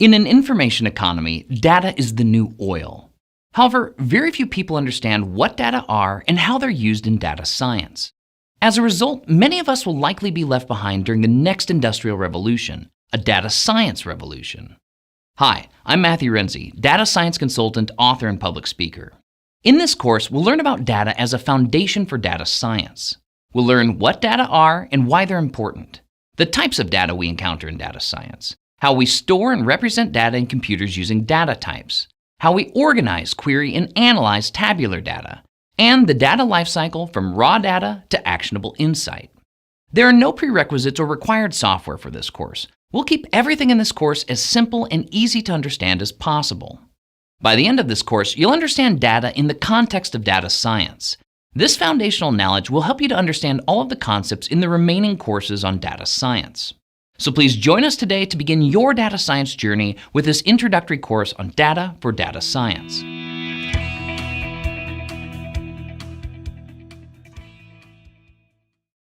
In an information economy, data is the new oil. However, very few people understand what data are and how they're used in data science. As a result, many of us will likely be left behind during the next industrial revolution, a data science revolution. Hi, I'm Matthew Renzi, data science consultant, author, and public speaker. In this course, we'll learn about data as a foundation for data science. We'll learn what data are and why they're important, the types of data we encounter in data science, how we store and represent data in computers using data types, how we organize, query, and analyze tabular data, and the data lifecycle from raw data to actionable insight. There are no prerequisites or required software for this course. We'll keep everything in this course as simple and easy to understand as possible. By the end of this course, you'll understand data in the context of data science. This foundational knowledge will help you to understand all of the concepts in the remaining courses on data science. So please join us today to begin your data science journey with this introductory course on data for data science.